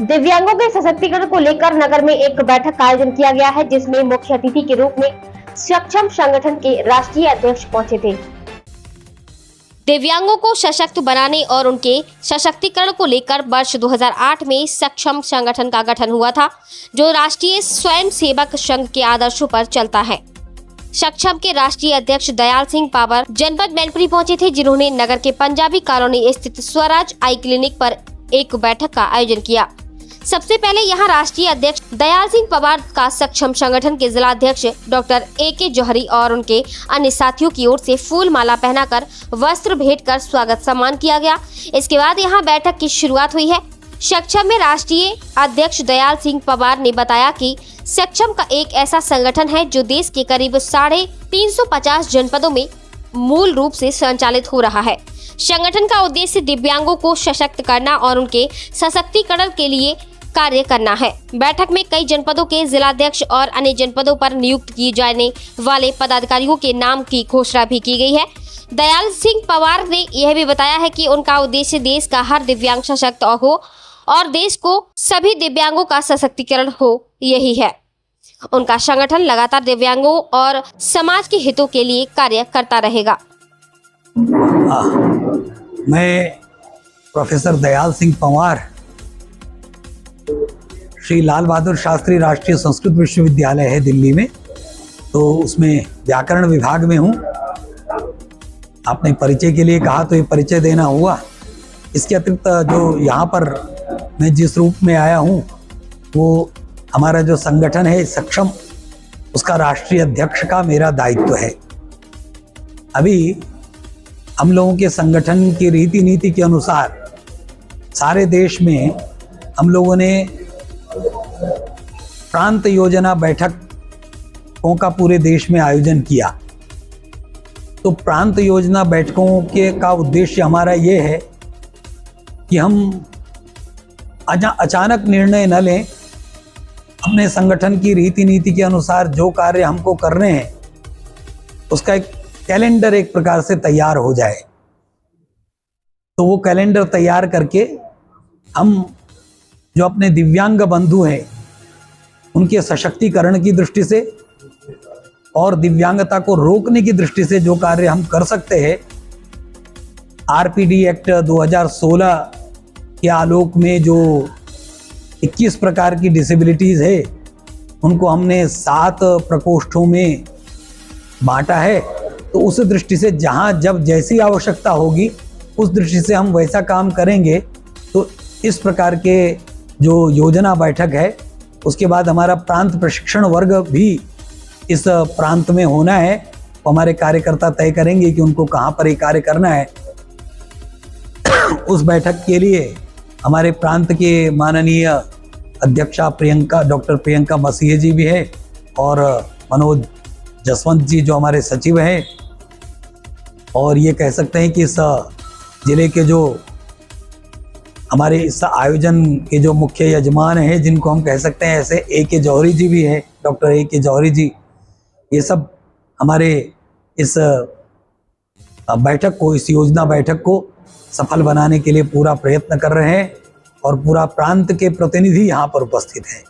दिव्यांगों के सशक्तिकरण को लेकर नगर में एक बैठक का आयोजन किया गया है, जिसमें मुख्य अतिथि के रूप में सक्षम संगठन के राष्ट्रीय अध्यक्ष पहुंचे थे। दिव्यांगों को सशक्त बनाने और उनके सशक्तिकरण को लेकर वर्ष 2008 में सक्षम संगठन का गठन हुआ था, जो राष्ट्रीय स्वयंसेवक संघ के आदर्शों पर चलता है। सक्षम के राष्ट्रीय अध्यक्ष दयाल सिंह पावर जनपद मैनपुरी पहुंचे थे, जिन्होंने नगर के पंजाबी कॉलोनी स्थित स्वराज आई क्लिनिक पर एक बैठक का आयोजन किया। सबसे पहले यहां राष्ट्रीय अध्यक्ष दयाल सिंह पवार का सक्षम संगठन के जिला अध्यक्ष डॉक्टर ए.के. जौहरी और उनके अन्य साथियों की ओर से फूल माला पहनाकर वस्त्र भेंट कर स्वागत सम्मान किया गया। इसके बाद यहां बैठक की शुरुआत हुई है। सक्षम में राष्ट्रीय अध्यक्ष दयाल सिंह पवार ने बताया कि सक्षम का एक ऐसा संगठन है जो देश के करीब 350 जनपदों में मूल रूप से संचालित हो रहा है। संगठन का उद्देश्य दिव्यांगों को सशक्त करना और उनके सशक्तिकरण के लिए कार्य करना है। बैठक में कई जनपदों के जिलाध्यक्ष और अन्य जनपदों पर नियुक्त किए जाने वाले पदाधिकारियों के नाम की घोषणा भी की गई है। दयाल सिंह पवार ने यह भी बताया है कि उनका उद्देश्य देश का हर दिव्यांग सशक्त हो और देश को सभी दिव्यांगों का सशक्तिकरण हो, यही है। उनका संगठन लगातार दिव्यांगों और समाज के हितों के लिए कार्य करता रहेगा। मैं प्रोफेसर दयाल सिंह पंवार श्री लाल बहादुर शास्त्री राष्ट्रीय संस्कृत विश्वविद्यालय है दिल्ली में, तो उसमें व्याकरण विभाग में हूँ। आपने परिचय के लिए कहा तो ये परिचय देना हुआ। इसके अतिरिक्त जो यहाँ पर मैं जिस रूप में आया हूँ वो हमारा जो संगठन है सक्षम, उसका राष्ट्रीय अध्यक्ष का मेरा दायित्व है। अभी हम लोगों के संगठन की रीति नीति के अनुसार सारे देश में हम लोगों ने प्रांत योजना बैठकों का पूरे देश में आयोजन किया। तो प्रांत योजना बैठकों के का उद्देश्य हमारा ये है कि हम अचानक निर्णय न लें, अपने संगठन की रीति नीति के अनुसार जो कार्य हमको करने हैं उसका एक कैलेंडर एक प्रकार से तैयार हो जाए। तो वो कैलेंडर तैयार करके हम जो अपने दिव्यांग बंधु हैं उनके सशक्तिकरण की दृष्टि से और दिव्यांगता को रोकने की दृष्टि से जो कार्य हम कर सकते हैं, आरपीडी एक्ट 2016 के आलोक में जो 21 प्रकार की डिसेबिलिटीज़ है उनको हमने 7 प्रकोष्ठों में बांटा है। तो उस दृष्टि से जहाँ जब जैसी आवश्यकता होगी उस दृष्टि से हम वैसा काम करेंगे। तो इस प्रकार के जो योजना बैठक है, उसके बाद हमारा प्रांत प्रशिक्षण वर्ग भी इस प्रांत में होना है। तो हमारे कार्यकर्ता तय करेंगे कि उनको कहाँ पर ये कार्य करना है। उस बैठक के लिए हमारे प्रांत के माननीय अध्यक्षा डॉक्टर प्रियंका मसीह जी भी है और मनोज जसवंत जी जो हमारे सचिव हैं। और ये कह सकते हैं कि इस जिले के जो हमारे इस आयोजन के जो मुख्य यजमान हैं, जिनको हम कह सकते हैं ऐसे ए.के. जौहरी जी भी है, डॉक्टर ए.के. जौहरी जी, ये सब हमारे इस बैठक को, इस योजना बैठक को सफल बनाने के लिए पूरा प्रयत्न कर रहे हैं और पूरा प्रांत के प्रतिनिधि यहाँ पर उपस्थित हैं।